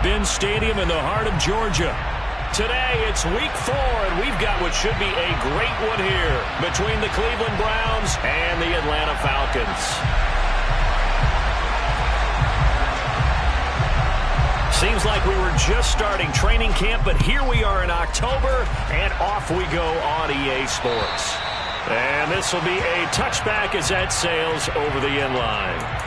Mercedes-Benz Stadium in the heart of Georgia. Today, it's week 4, and we've got what should be a great one here between the Cleveland Browns and the Atlanta Falcons. Seems like we were just starting training camp, but here we are in October, and off we go on EA Sports. And this will be a touchback as that sails over the end line.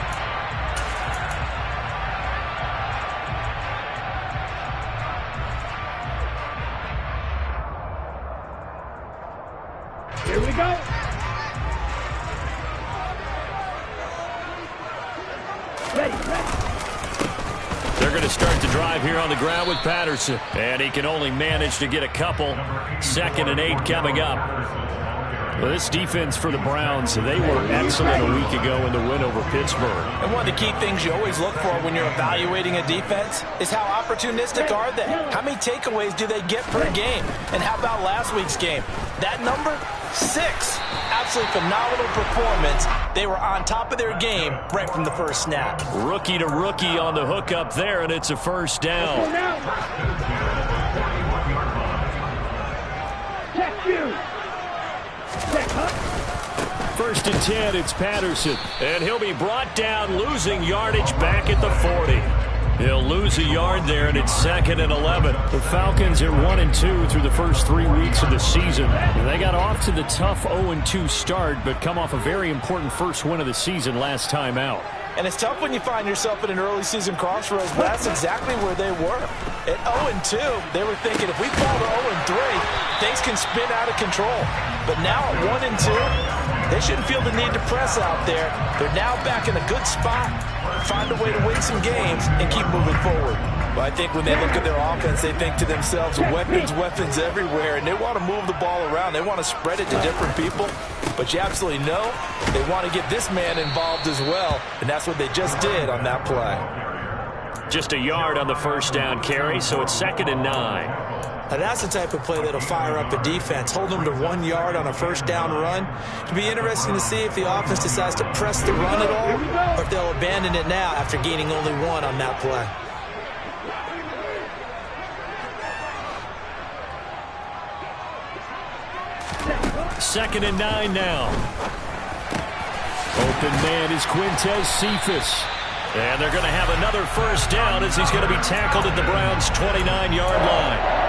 Here we go. Ready. They're going to start the drive here on the ground with Patterson. And he can only manage to get a couple. 2nd and 8 coming up. Well, this defense for the Browns, they were excellent a week ago in the win over Pittsburgh. And one of the key things you always look for when you're evaluating a defense is how opportunistic are they? How many takeaways do they get per game? And how about last week's game? That number? 6. Absolutely phenomenal performance. They were on top of their game right from the first snap. Rookie to rookie on the hook up there, and it's a first down. Check you. 1st and 10, it's Patterson. And he'll be brought down, losing yardage back at the 40. He'll lose a yard there, and it's 2nd and 11. The Falcons are 1-2 through the first 3 weeks of the season. They got off to the tough 0-2 start, but come off a very important first win of the season last time out. And it's tough when you find yourself at an early season crossroads, but that's exactly where they were. At 0-2, they were thinking if we fall to 0-3, things can spin out of control. But now at 1-2, they shouldn't feel the need to press out there. They're now back in a good spot, find a way to win some games, and keep moving forward. But I think when they look at their offense, they think to themselves, weapons everywhere, and they want to move the ball around. They want to spread it to different people. But you absolutely know they want to get this man involved as well, and that's what they just did on that play. Just a yard on the first down carry, so it's 2nd and 9. Now that's the type of play that'll fire up a defense. Hold them to 1 yard on a first down run. It'll be interesting to see if the offense decides to press the run at all, or if they'll abandon it now after gaining only 1 on that play. Second and 9 now. Open man is Quintez Cephas. And they're going to have another first down as he's going to be tackled at the Browns' 29-yard line.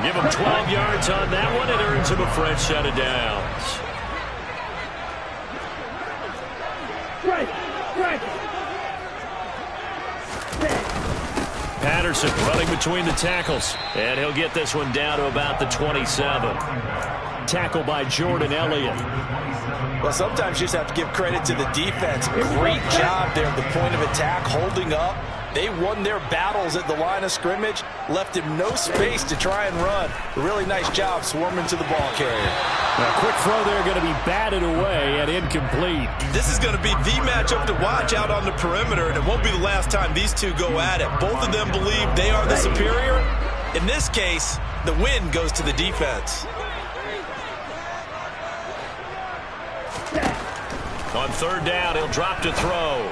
Give him 12 yards on that one. It earns him a fresh set of downs. Patterson running between the tackles. And he'll get this one down to about the 27. Tackle by Jordan Elliott. Well, sometimes you just have to give credit to the defense. Great job there at the point of attack, holding up. They won their battles at the line of scrimmage, left him no space to try and run. A really nice job swarming to the ball carrier. A quick throw there going to be batted away and incomplete. This is going to be the matchup to watch out on the perimeter, and it won't be the last time these two go at it. Both of them believe they are the superior. In this case, the win goes to the defense. On 3rd down, he'll drop to throw.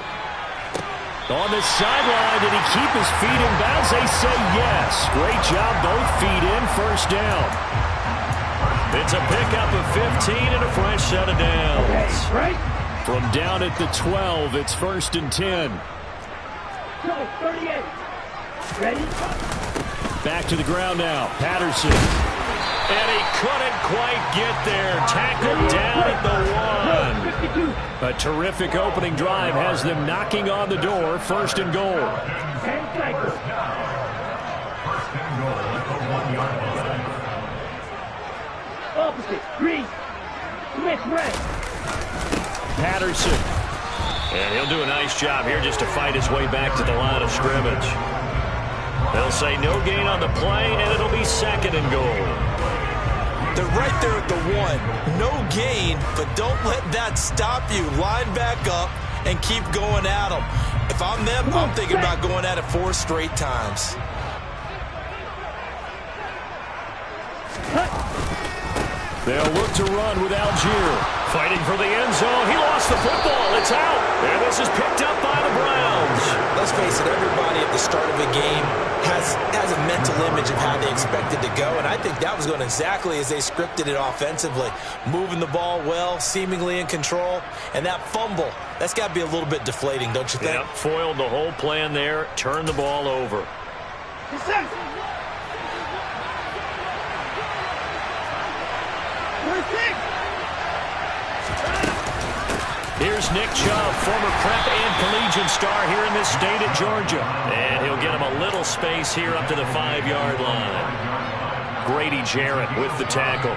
On the sideline, did he keep his feet in bounds? They say yes. Great job, both feet in, first down. It's a pickup of 15 and a fresh set of downs. From down at the 12, it's 1st and 10. 38. Ready? Back to the ground now, Patterson. And he couldn't quite get there. Tackled down at the 1. A terrific opening drive has them knocking on the door. 1st and goal. Opposite. Green. Smith red. Patterson. And he'll do a nice job here just to fight his way back to the line of scrimmage. They'll say no gain on the play, and it'll be 2nd and goal. They're right there at the 1. No gain, but don't let that stop you. Line back up and keep going at them. If I'm them, I'm thinking about going at it 4 straight times. They'll look to run with Algier. Fighting for the end zone. He lost the football. It's out. And this is picked up by the Browns. Let's face it, everybody at the start of a game defense has a mental image of how they expect it to go, and I think that was going exactly as they scripted it offensively. Moving the ball well, seemingly in control, and that fumble, that's got to be a little bit deflating, don't you think? Yep, foiled the whole plan there, turned the ball over. Here's Nick Chubb, former prep and collegiate star here in this state at Georgia. And he'll get him a little space here up to the 5-yard line. Grady Jarrett with the tackle.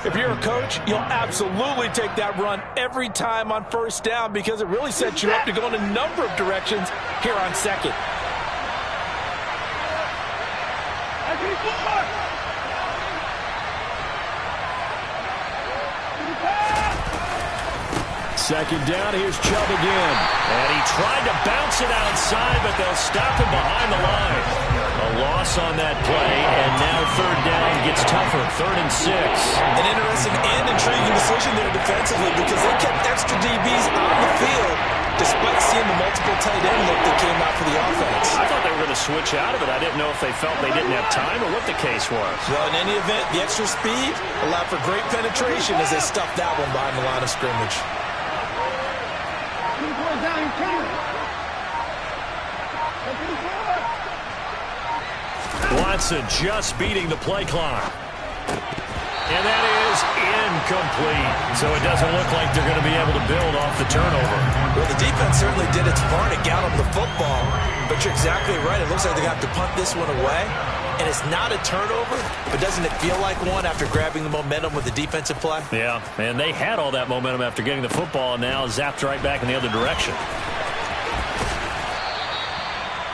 If you're a coach, you'll absolutely take that run every time on first down because it really sets you up to go in a number of directions here on second. Second down, here's Chubb again. And he tried to bounce it outside, but they'll stop him behind the line. A loss on that play, and now third down gets tougher, 3rd and 6. An interesting and intriguing decision there defensively because they kept extra DBs on the field despite seeing the multiple tight end look that came out for the offense. I thought they were going to switch out of it. I didn't know if they felt they didn't have time or what the case was. Well, in any event, the extra speed allowed for great penetration as they stuffed that one behind the line of scrimmage. Watson just beating the play clock. And that is incomplete. So it doesn't look like they're going to be able to build off the turnover. Well, the defense certainly did its part to get them the football. But you're exactly right. It looks like they're going to have to punt this one away. And it's not a turnover, but doesn't it feel like one after grabbing the momentum with the defensive play? Yeah, and they had all that momentum after getting the football and now zapped right back in the other direction.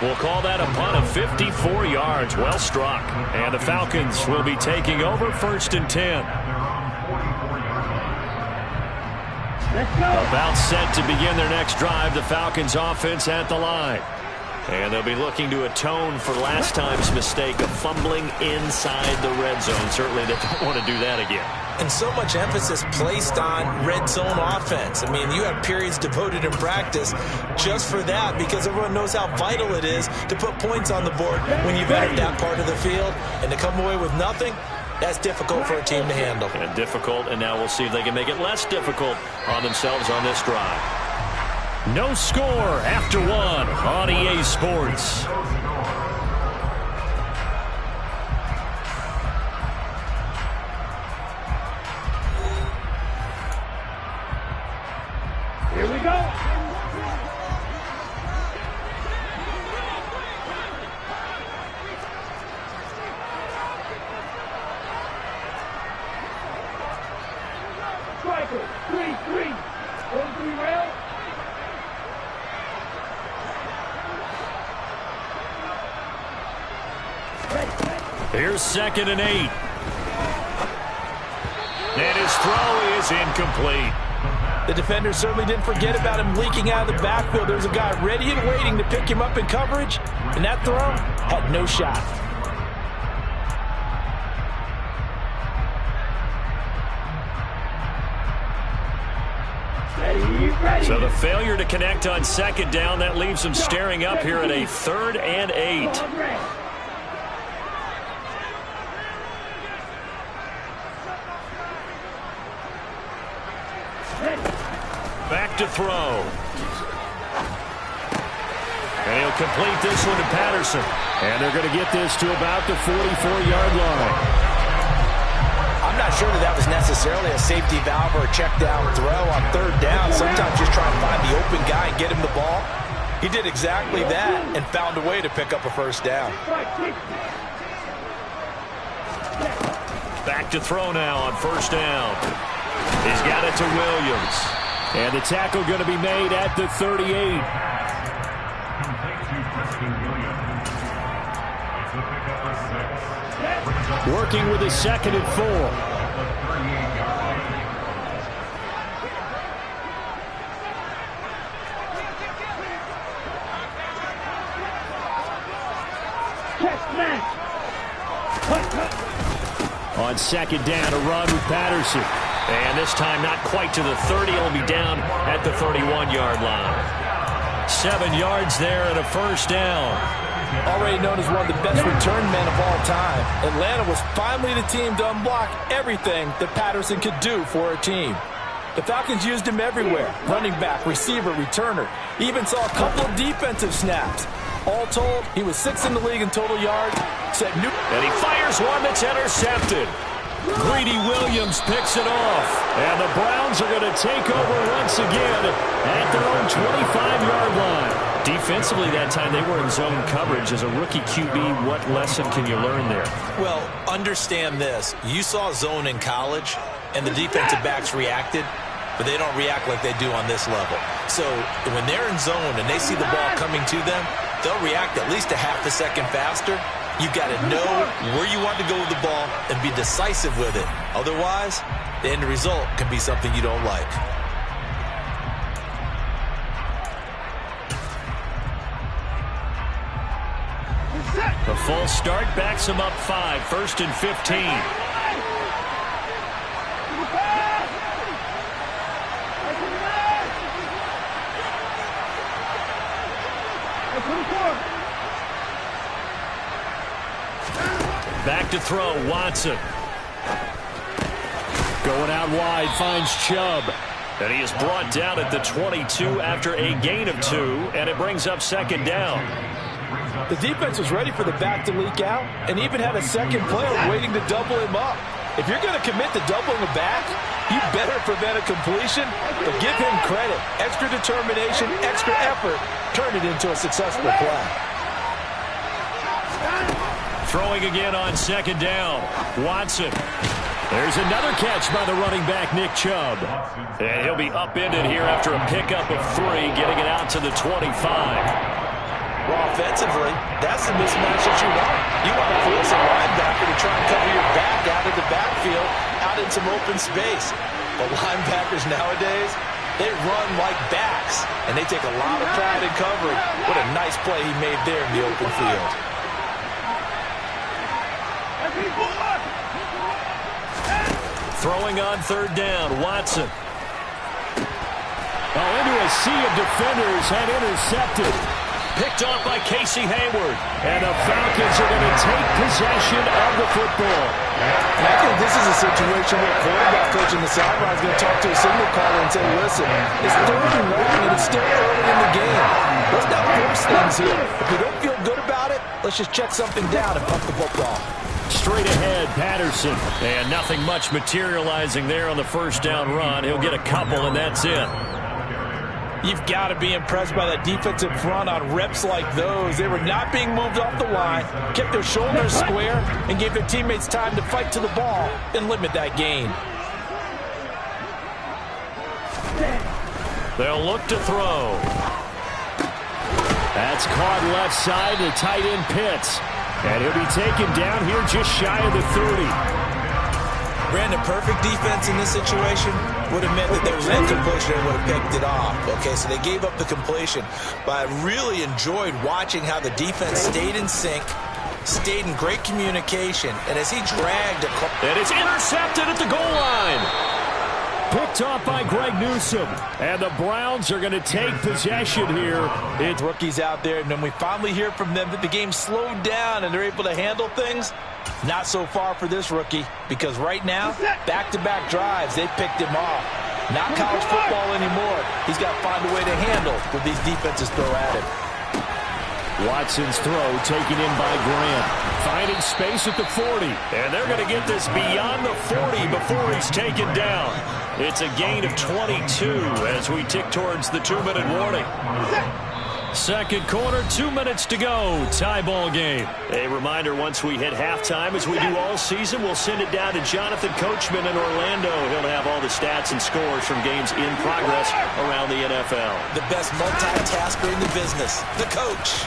We'll call that a punt of 54 yards. Well struck. And the Falcons will be taking over 1st and 10. About set to begin their next drive. The Falcons offense at the line. And they'll be looking to atone for last time's mistake of fumbling inside the red zone. Certainly they don't want to do that again. And so much emphasis placed on red zone offense. I mean, you have periods devoted in practice just for that because everyone knows how vital it is to put points on the board when you've entered that part of the field. And to come away with nothing, that's difficult for a team to handle. And difficult, and now we'll see if they can make it less difficult on themselves on this drive. No score after 1 on EA Sports. Here we go. Striker, 3-3. 1-3 rail. Here's 2nd and 8. And his throw is incomplete. The defender certainly didn't forget about him leaking out of the backfield. There was a guy ready and waiting to pick him up in coverage, and that throw had no shot. Ready. So the failure to connect on 2nd down, that leaves them staring up here at a 3rd and 8. Back to throw. And he'll complete this one to Patterson. And they're going to get this to about the 44-yard line. I'm not sure that was necessarily a safety valve or a check down throw on 3rd down. Sometimes just try and find the open guy and get him the ball. He did exactly that and found a way to pick up a 1st down. Back to throw now on 1st down. He's got it to Williams. And the tackle going to be made at the 38. Working with a 2nd and 4. On 2nd down, a run with Patterson. And this time not quite to the 30. He'll be down at the 31-yard line. 7 yards there and a 1st down. Already known as one of the best return men of all time, Atlanta was finally the team to unblock everything that Patterson could do for a team. The Falcons used him everywhere. Running back, receiver, returner. He even saw a couple of defensive snaps. All told, he was 6th in the league in total yards. And he fires one that's intercepted. Greedy Williams picks it off. And the Browns are going to take over once again at their own 25-yard line. Defensively that time, they were in zone coverage. As a rookie QB, what lesson can you learn there? Well, understand this. You saw zone in college, and the defensive backs reacted, but they don't react like they do on this level. So when they're in zone and they see the ball coming to them, they'll react at least a half a second faster. You've got to know where you want to go with the ball and be decisive with it. Otherwise, the end result can be something you don't like. The full start backs him up 5, 1st and 15. Back to throw, Watson. Going out wide, finds Chubb. And he is brought down at the 22 after a gain of 2, and it brings up 2nd down. The defense was ready for the back to leak out and even had a second player waiting to double him up. If you're going to commit to doubling a back, you better prevent a completion, but give him credit. Extra determination, extra effort, turn it into a successful play. Throwing again on 2nd down. Watson. There's another catch by the running back, Nick Chubb. And he'll be upended here after a pickup of 3, getting it out to the 25. Well, offensively, that's the mismatch that you want. You want to force a linebacker to try and cover your back out of the backfield, out in some open space. But linebackers nowadays, they run like backs, and they take a lot of pride in covering. What a nice play he made there in the open field. Throwing on 3rd down, Watson. Into a sea of defenders and intercepted. Picked off by Casey Hayward. And the Falcons are going to take possession of the football. And I think this is a situation where quarterback coach in the sideline is going to talk to a signal caller and say, listen, it's 3rd and 1 and it's still early in the game. Let's not force things here. If we don't feel good about it, let's just check something down and pump the football. Straight ahead, Patterson. And nothing much materializing there on the 1st down run. He'll get a couple, and that's it. You've got to be impressed by that defensive front on reps like those. They were not being moved off the line, kept their shoulders square, and gave their teammates time to fight to the ball and limit that gain. They'll look to throw. That's caught left side to tight end Pitts. And he'll be taken down here just shy of the 30. Brandon, perfect defense in this situation would have meant that there was incompletion and would have picked it off. Okay, so they gave up the completion. But I really enjoyed watching how the defense stayed in sync, stayed in great communication, and as he dragged across. And it's intercepted at the goal line. Picked off by Greg Newsome. And the Browns are going to take possession here. It's rookies out there, and then we finally hear from them that the game slowed down and they're able to handle things. Not so far for this rookie, because right now, back-to-back drives, they picked him off. Not college football anymore. He's got to find a way to handle what these defenses throw at him. Watson's throw taken in by Grant. Finding space at the 40. And they're going to get this beyond the 40 before he's taken down. It's a gain of 22 as we tick towards the 2-minute warning. 2nd quarter, 2 minutes to go. Tie ball game. A reminder, once we hit halftime, as we do all season, we'll send it down to Jonathan Coachman in Orlando. He'll have all the stats and scores from games in progress around the NFL. The best multitasker in the business, the coach.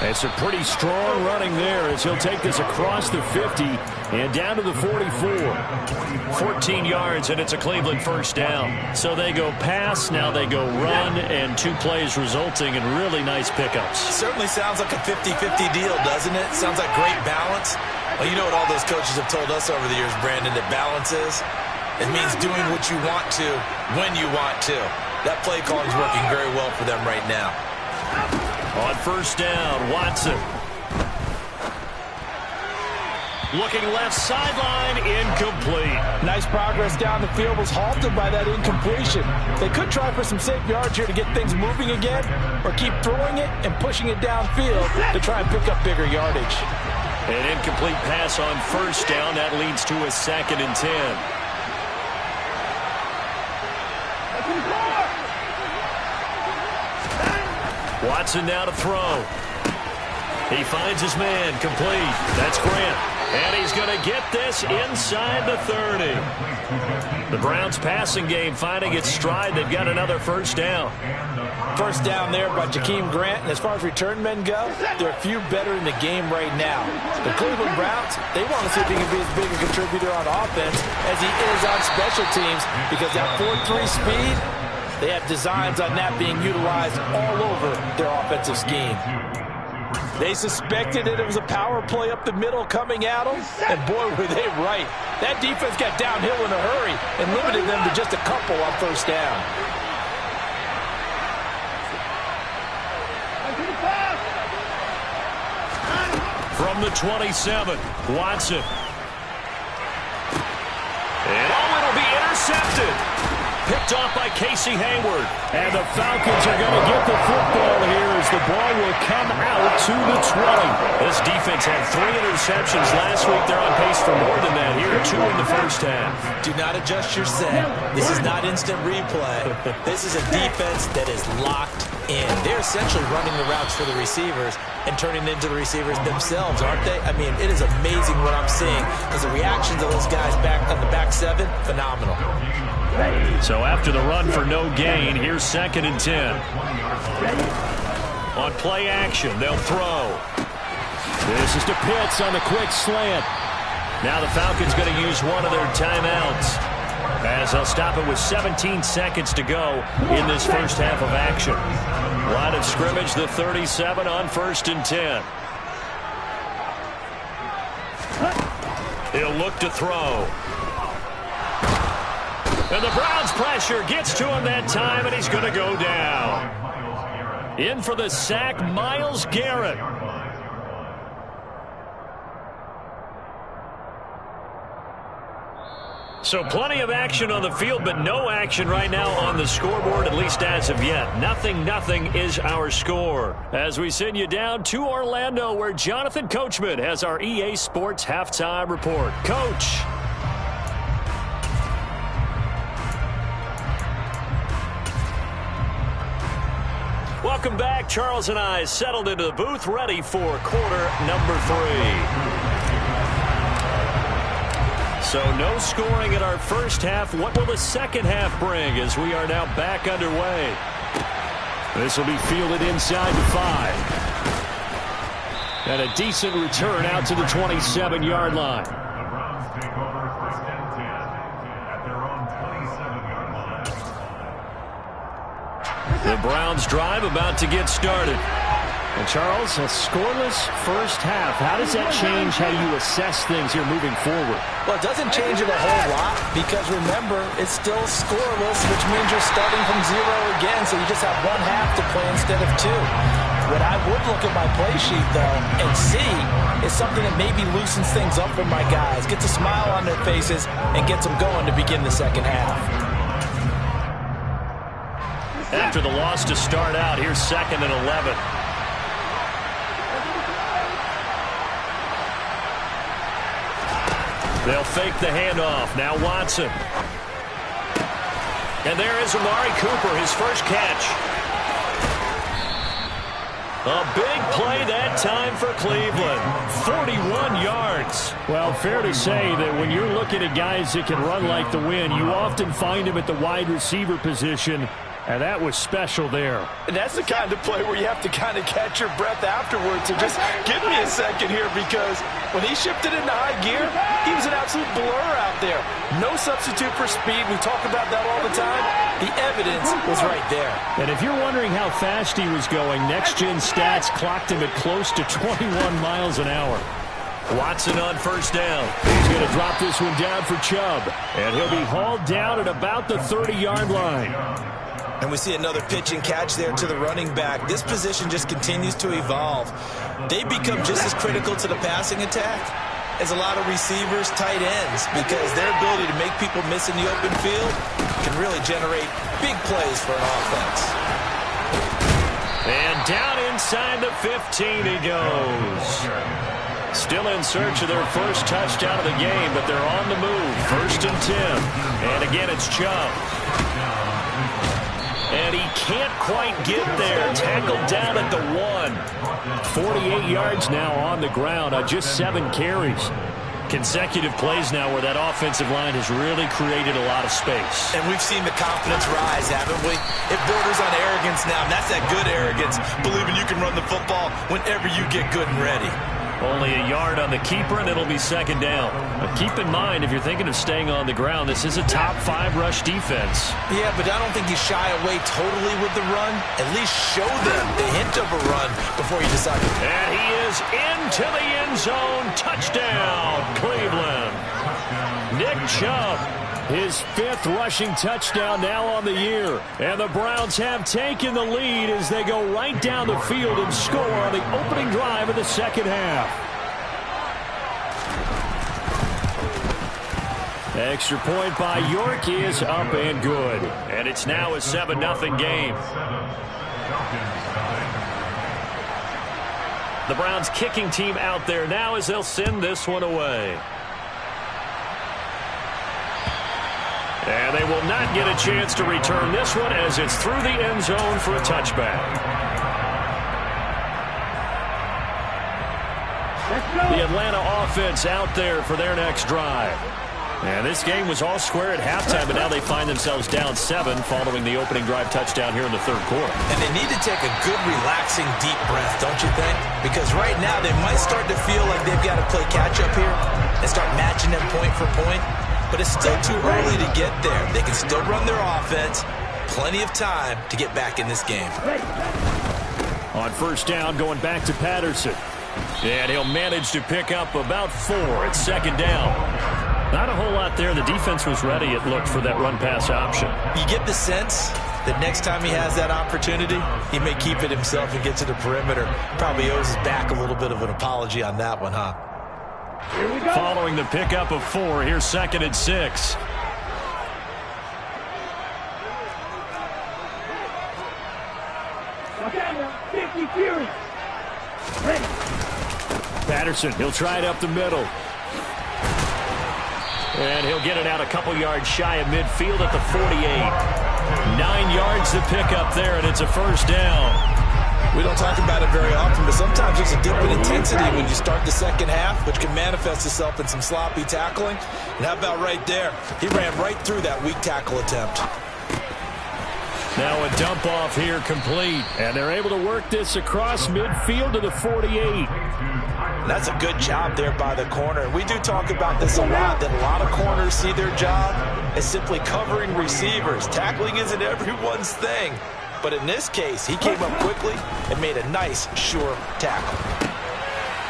It's a pretty strong running there as he'll take this across the 50 and down to the 44. 14 yards, and it's a Cleveland 1st down. So they go pass, now they go run, and 2 plays resulting in really nice pickups. Certainly sounds like a 50-50 deal, doesn't it? Sounds like great balance. Well, you know what all those coaches have told us over the years, Brandon, that balance is? It means doing what you want to when you want to. That play calling is working very well for them right now. On first down, Watson. Looking left sideline, incomplete. Nice progress down the field, was halted by that incompletion. They could try for some safe yards here to get things moving again, or keep throwing it and pushing it downfield to try and pick up bigger yardage. An incomplete pass on first down. That leads to a 2nd and 10. Watson now to throw. He finds his man, complete. That's Grant. And he's going to get this inside the 30. The Browns passing game finding its stride. They've got another first down. First down there by Jakeem Grant. And as far as return men go, there are a few better in the game right now. The Cleveland Browns, they want to see if he can be as big a contributor on offense as he is on special teams, because that 4-3 speed, they have designs on that being utilized all over their offensive scheme. They suspected that it was a power play up the middle coming at them, and boy, were they right. That defense got downhill in a hurry and limited them to just a couple on first down. From the 27, Watson. And it'll be intercepted. Picked off by Casey Hayward. And the Falcons are going to get the football here as the ball will come out to the 20. This defense had 3 interceptions last week. They're on pace for more than that here. 2 in the first half. Do not adjust your set. This is not instant replay. This is a defense that is locked in. They're essentially running the routes for the receivers and turning into the receivers themselves, aren't they? I mean, it is amazing what I'm seeing, because the reactions of those guys back on the back 7, phenomenal. So after the run for no gain, here's 2nd and 10. On play action, they'll throw. This is to Pitts on the quick slant. Now the Falcons going to use one of their timeouts, as they'll stop it with 17 seconds to go in this first half of action. Line of scrimmage, the 37 on 1st and 10. He'll look to throw. And the Browns pressure gets to him that time, and he's going to go down. In for the sack, Myles Garrett. So plenty of action on the field, but no action right now on the scoreboard, at least as of yet. 0-0 is our score. As we send you down to Orlando, where Jonathan Coachman has our EA Sports Halftime Report. Coach. Welcome back. Charles and I settled into the booth, ready for quarter number 3. So no scoring in our first half. What will the second half bring as we are now back underway? This will be fielded inside the 5. And a decent return out to the 27-yard line. The Browns drive about to get started. And Charles, a scoreless first half. How does that change how you assess things here moving forward? Well, it doesn't change it a whole lot, because remember, it's still scoreless, which means you're starting from 0 again, so you just have one half to play instead of 2. What I would look at my play sheet, though, and see is something that maybe loosens things up for my guys, gets a smile on their faces, and gets them going to begin the second half. After the loss to start out, here's 2nd and 11. They'll fake the handoff. Now Watson. And there is Amari Cooper, his first catch. A big play that time for Cleveland. 41 yards. Well, fair to say that when you're looking at guys that can run like the wind, you often find them at the wide receiver position. And that was special there. And that's the kind of play where you have to kind of catch your breath afterwards. So just give me a second here, because when he shifted into high gear, he was an absolute blur out there. No substitute for speed. We talk about that all the time. The evidence was right there. And if you're wondering how fast he was going, next-gen stats clocked him at close to 21 miles an hour. Watson on first down. He's going to drop this one down for Chubb. And he'll be hauled down at about the 30-yard line. And we see another pitch and catch there to the running back. This position just continues to evolve. They become just as critical to the passing attack as a lot of receivers, tight ends, because their ability to make people miss in the open field can really generate big plays for an offense. And down inside the 15 he goes. Still in search of their first touchdown of the game, but they're on the move. 1st and 10. And again, it's Chubb. And he can't quite get there. Tackled down at the 1. 48 yards now on the ground on just 7 carries. Consecutive plays now where that offensive line has really created a lot of space. And we've seen the confidence rise, haven't we? It borders on arrogance now, and that's that good arrogance, believing you can run the football whenever you get good and ready. Only a yard on the keeper, and it'll be 2nd down. But keep in mind, if you're thinking of staying on the ground, this is a top 5 rush defense. Yeah, but I don't think you shy away totally with the run. At least show them the hint of a run before you decide. And he is into the end zone. Touchdown, Cleveland. Nick Chubb, his 5th rushing touchdown now on the year. And the Browns have taken the lead as they go right down the field and score on the opening drive of the 2nd half. Extra point by York is up and good. And it's now a 7-0 game. The Browns kicking team out there now as they'll send this one away. And they will not get a chance to return this one as it's through the end zone for a touchback. The Atlanta offense out there for their next drive. And this game was all square at halftime, but now they find themselves down 7 following the opening drive touchdown here in the 3rd quarter. And they need to take a good, relaxing, deep breath, don't you think? Because right now they might start to feel like they've got to play catch-up here and start matching them point for point. But it's still too early to get there. They can still run their offense. Plenty of time to get back in this game. On 1st down, going back to Patterson. And he'll manage to pick up about 4 at 2nd down. Not a whole lot there. The defense was ready, it looked, for that run-pass option. You get the sense that next time he has that opportunity, he may keep it himself and get to the perimeter. Probably owes his back a little bit of an apology on that one, huh? Following the pickup of 4, here's 2nd and 6. Patterson, he'll try it up the middle. And he'll get it out a couple yards shy of midfield at the 48. 9 yards to pick up there, and it's a 1st down. We don't talk about it very often, but sometimes there's a dip in intensity when you start the 2nd half, which can manifest itself in some sloppy tackling. And how about right there? He ran right through that weak tackle attempt. Now a dump off here complete. And they're able to work this across midfield to the 48. And that's a good job there by the corner. We do talk about this a lot, that a lot of corners see their job as simply covering receivers. Tackling isn't everyone's thing. But in this case, he came up quickly and made a nice, sure tackle.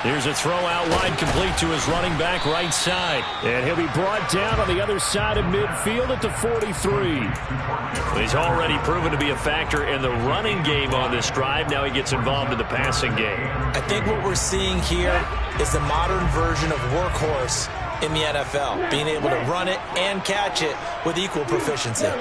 Here's a throw out wide complete to his running back right side. And he'll be brought down on the other side of midfield at the 43. He's already proven to be a factor in the running game on this drive. Now he gets involved in the passing game. I think what we're seeing here is the modern version of workhorse in the NFL. Being able to run it and catch it with equal proficiency.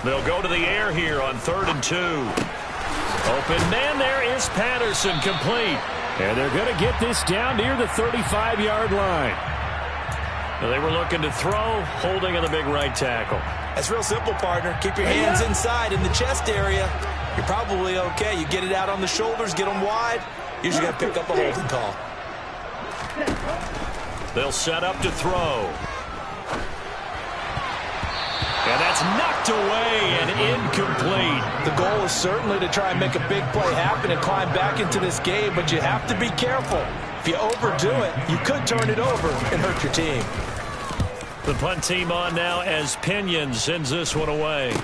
They'll go to the air here on 3rd and 2. Open man there is Patterson, complete. And they're going to get this down near the 35-yard line. Now they were looking to throw, holding on the big right tackle. That's real simple, partner. Keep your hands inside in the chest area. You're probably okay. You get it out on the shoulders, get them wide. Usually going to pick up a holding call. They'll set up to throw. And that's knocked away and incomplete. The goal is certainly to try and make a big play happen and climb back into this game, but you have to be careful. If you overdo it, you could turn it over and hurt your team. The punt team on now as Pinion sends this one away.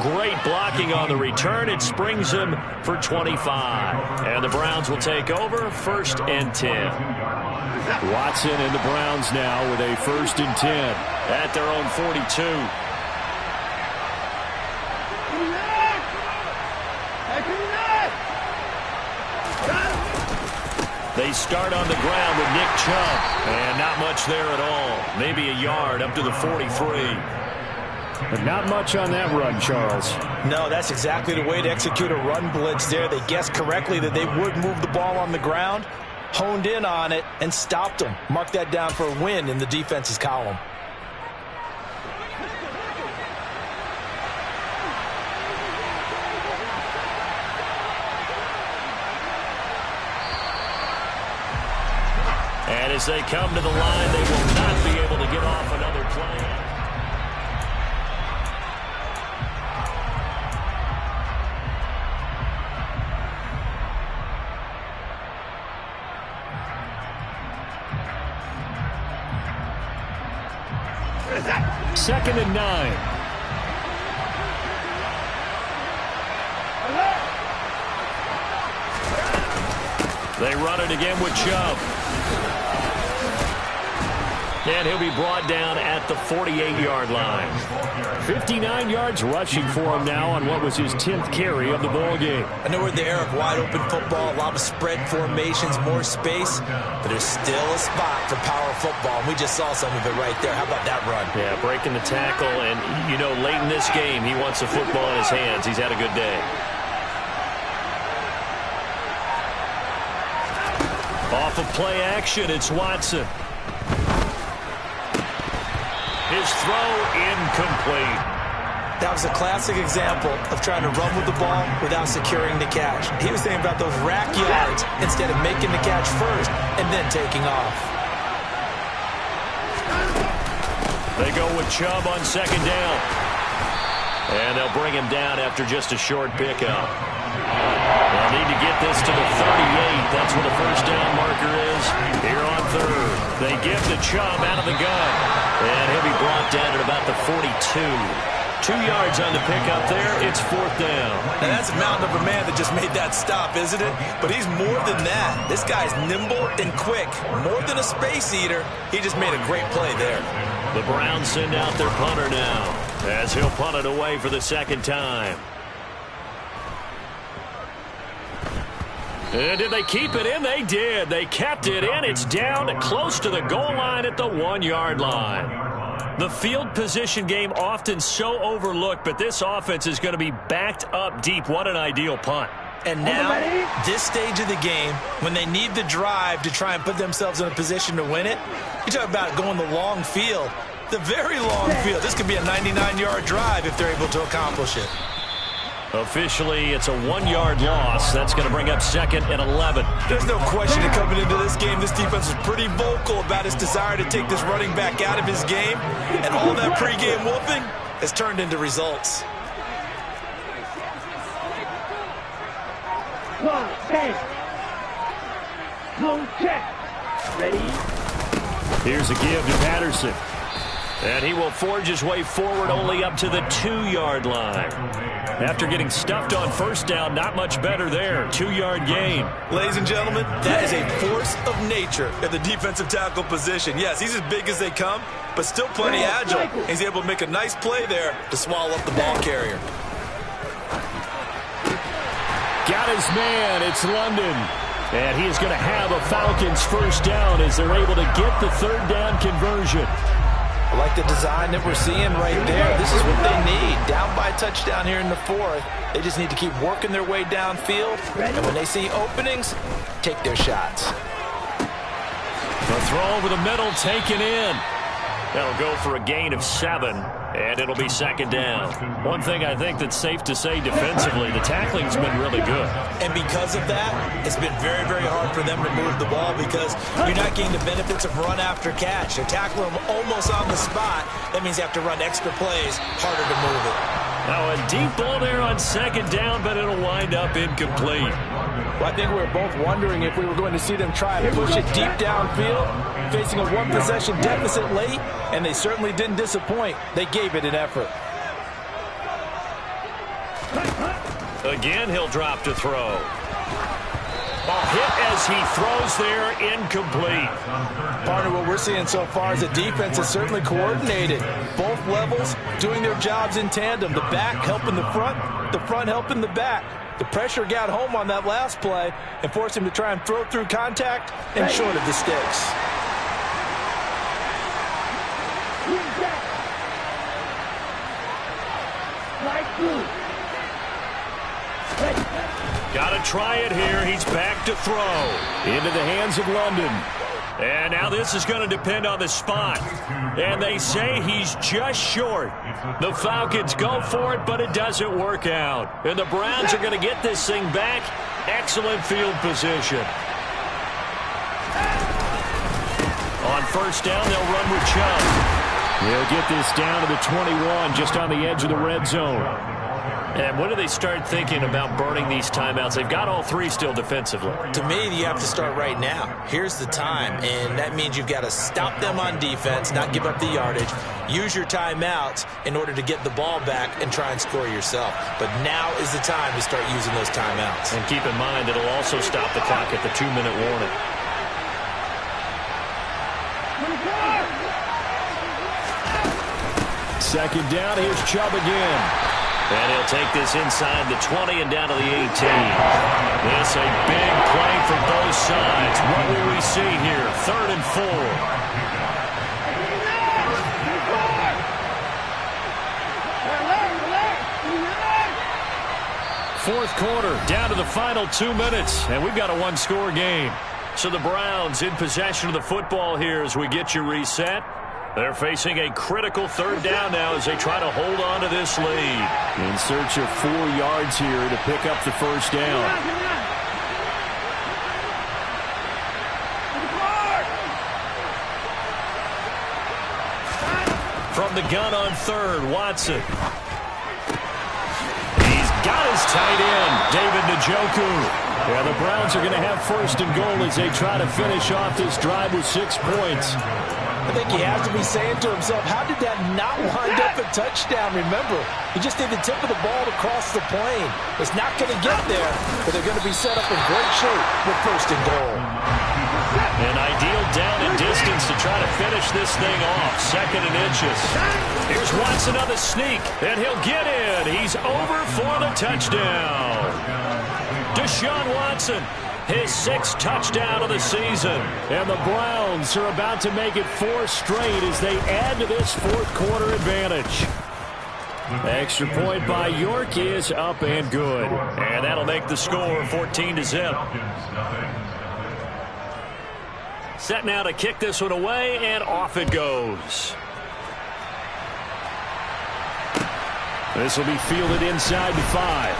Great blocking on the return. It springs him for 25. And the Browns will take over 1st and 10. Watson and the Browns now with a 1st and 10 at their own 42. They start on the ground with Nick Chubb. And not much there at all. Maybe a yard up to the 43. But not much on that run, Charles. No, that's exactly the way to execute a run blitz there. They guessed correctly that they would move the ball on the ground, honed in on it, and stopped them. Mark that down for a win in the defense's column. And as they come to the line, they will not be able to get off another play. Second and 9. They run it again with Chubb. And he'll be brought down at the 48-yard line. 59 yards rushing for him now on what was his 10th carry of the ball game. I know we're in the era of wide-open football, a lot of spread formations, more space, but there's still a spot for power football, and we just saw some of it right there. How about that run? Yeah, breaking the tackle, and, you know, late in this game, he wants the football in his hands. He's had a good day. Off of play action, it's Watson. His throw incomplete. That was a classic example of trying to run with the ball without securing the catch. He was thinking about those rack yards instead of making the catch first and then taking off. They go with Chubb on 2nd down. And they'll bring him down after just a short pickup. They'll need to get this to the 38. That's where the 1st down marker is here on 3rd. They give to Chubb out of the gun. And he'll be brought down at about the 42. 2 yards on the pickup there. It's 4th down. Now that's a mountain of a man that just made that stop, isn't it? But he's more than that. This guy's nimble and quick. More than a space eater. He just made a great play there. The Browns send out their punter now as he'll punt it away for the 2nd time. And did they keep it in? They did. They kept it in. It's down close to the goal line at the 1-yard line. The field position game often so overlooked, but this offense is going to be backed up deep. What an ideal punt. And now, this stage of the game, when they need the drive to try and put themselves in a position to win it, you talk about going the long field, the very long field. This could be a 99-yard drive if they're able to accomplish it. Officially, it's a 1-yard loss. That's going to bring up 2nd and 11. There's no question that coming into this game, this defense was pretty vocal about his desire to take this running back out of his game. And all that pregame wolfing has turned into results. Ready? Here's a give to Patterson. And he will forge his way forward only up to the 2-yard line. After getting stuffed on 1st down, not much better there. 2-yard gain. Ladies and gentlemen, that is a force of nature at the defensive tackle position. Yes, he's as big as they come, but still plenty agile. He's able to make a nice play there to swallow up the ball carrier. Got his man. It's London. And he is going to have a Falcons 1st down as they're able to get the 3rd down conversion. I like the design that we're seeing right there. This is what they need. Down by a touchdown here in the 4th. They just need to keep working their way downfield. And when they see openings, take their shots. The throw over the middle taken in. That'll go for a gain of 7. And it'll be 2nd down. One thing I think that's safe to say defensively, the tackling's been really good. And because of that, it's been very, very hard for them to move the ball because you're not getting the benefits of run after catch. They're tackling them almost on the spot. That means you have to run extra plays, harder to move it. Now a deep ball there on 2nd down, but it'll wind up incomplete. Well, I think we were both wondering if we were going to see them try and push it deep downfield, facing a 1-possession deficit late, and they certainly didn't disappoint. They gave it an effort. Again, he'll drop to throw. A hit as he throws there, incomplete. Partner, what we're seeing so far is the defense is certainly coordinated. Both levels doing their jobs in tandem. The back helping the front helping the back. The pressure got home on that last play and forced him to try and throw through contact and short of the sticks. Got to try it here. He's back to throw. Into the hands of London. And now this is going to depend on the spot. And they say he's just short. The Falcons go for it, but it doesn't work out. And the Browns are going to get this thing back. Excellent field position. On first down, they'll run with Chubb. They'll get this down to the 21, just on the edge of the red zone. And when do they start thinking about burning these timeouts? They've got all three still defensively. To me, you have to start right now. Here's the time, and that means you've got to stop them on defense, not give up the yardage, use your timeouts in order to get the ball back and try and score yourself. But now is the time to start using those timeouts. And keep in mind, it'll also stop the clock at the 2-minute warning. Second down, here's Chubb again. And he'll take this inside the 20 and down to the 18. This a big play for both sides. What will we see here? 3rd and 4. Fourth quarter, down to the final 2 minutes, and we've got a one-score game. So the Browns in possession of the football here as we get you reset. They're facing a critical 3rd down now as they try to hold on to this lead. In search of 4 yards here to pick up the first down. From the gun on 3rd, Watson. He's got his tight end, David Njoku. Yeah, the Browns are going to have 1st and goal as they try to finish off this drive with 6 points. I think he has to be saying to himself, how did that not wind up a touchdown? Remember, he just need the tip of the ball to cross the plane. It's not going to get there, but they're going to be set up in great shape with 1st and goal. An ideal down and distance to try to finish this thing off. 2nd and inches. Here's Watson on the sneak, and he'll get in. He's over for the touchdown. Deshaun Watson. His 6th touchdown of the season. And the Browns are about to make it 4 straight as they add to this 4th quarter advantage. Extra point by York is up and good. And that'll make the score 14-0. Set now to kick this one away, and off it goes. This will be fielded inside the 5.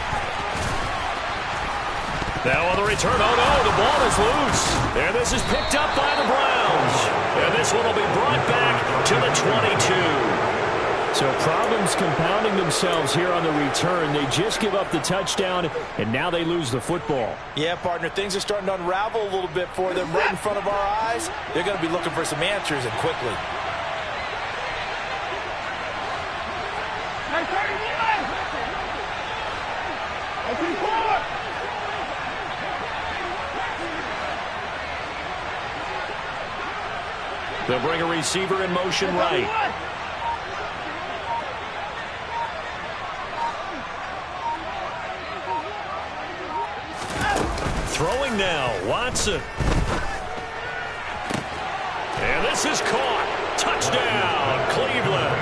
Now on the return, oh no, the ball is loose. And this is picked up by the Browns. And this one will be brought back to the 22. So problems compounding themselves here on the return. They just give up the touchdown, and now they lose the football. Yeah, partner, things are starting to unravel a little bit for them right in front of our eyes. They're going to be looking for some answers, and quickly. They'll bring a receiver in motion right. Throwing now, Watson. And this is caught. Touchdown, Cleveland.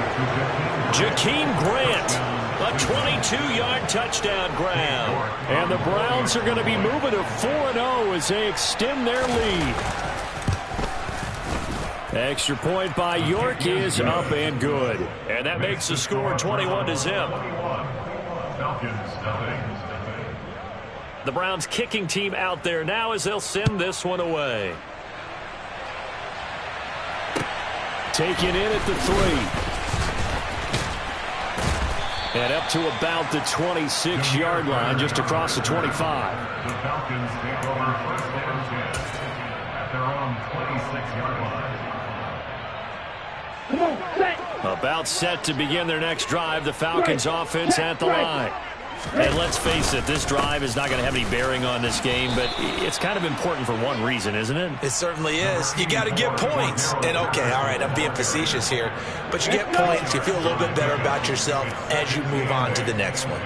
Jakeem Grant, a 22-yard touchdown grab. And the Browns are going to be moving to 4-0 as they extend their lead. Extra point by York is up and good. And that makes the score 21-0. The Browns kicking team out there now as they'll send this one away. Taken in at the 3. And up to about the 26-yard line, just across the 25. The Falcons take over first down at their own 26-yard line. About set to begin their next drive. The Falcons offense at the line. And let's face it, this drive is not going to have any bearing on this game, but it's kind of important for one reason, isn't it? It certainly is. You got to get points. And, okay, all right, I'm being facetious here, but you get points, you feel a little bit better about yourself as you move on to the next one.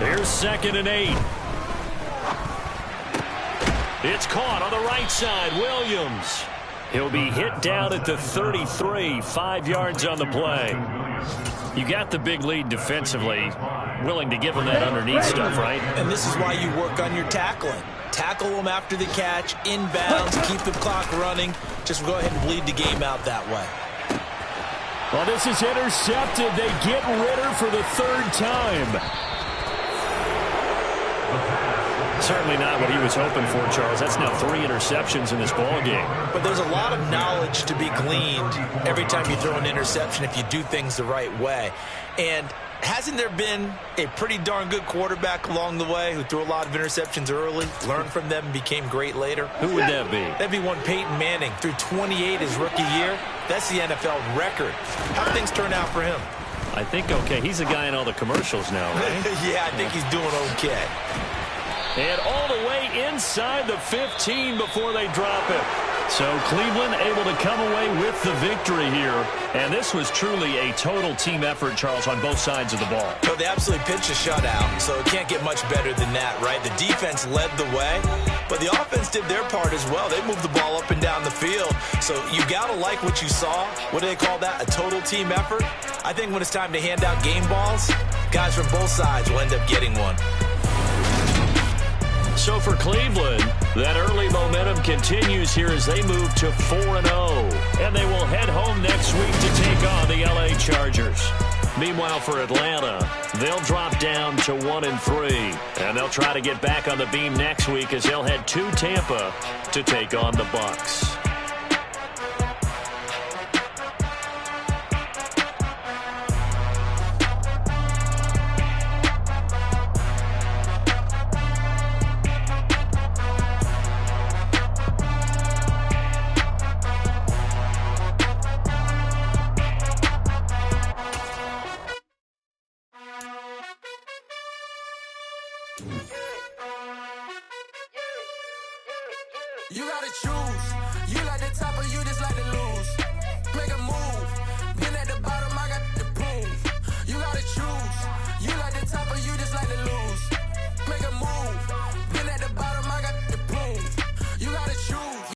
Here's 2nd and 8. It's caught on the right side. Williams. He'll be hit down at the 33, 5 yards on the play. You got the big lead defensively. Willing to give him that underneath stuff, right? And this is why you work on your tackling. Tackle them after the catch, inbounds, keep the clock running. Just go ahead and bleed the game out that way. Well, this is intercepted. They get Ritter for the 3rd time. Certainly not what he was hoping for, Charles. That's now 3 interceptions in this ball game. But there's a lot of knowledge to be gleaned every time you throw an interception if you do things the right way. And hasn't there been a pretty darn good quarterback along the way who threw a lot of interceptions early, learned from them, and became great later? Who would that be? That'd be one Peyton Manning. Threw 28 his rookie year. That's the NFL record. How do things turn out for him? I think okay. He's a guy in all the commercials now, right? Yeah, I think he's doing okay. And all the way inside the 15 before they drop it. So Cleveland able to come away with the victory here. And this was truly a total team effort, Charles, on both sides of the ball. So they absolutely pitched a shutout, so it can't get much better than that, right? The defense led the way, but the offense did their part as well. They moved the ball up and down the field. So you got to like what you saw. What do they call that? A total team effort? I think when it's time to hand out game balls, guys from both sides will end up getting one. So for Cleveland, that early momentum continues here as they move to 4-0. And they will head home next week to take on the LA Chargers. Meanwhile, for Atlanta, they'll drop down to 1-3. And they'll try to get back on the beam next week as they'll head to Tampa to take on the Bucs. You gotta choose.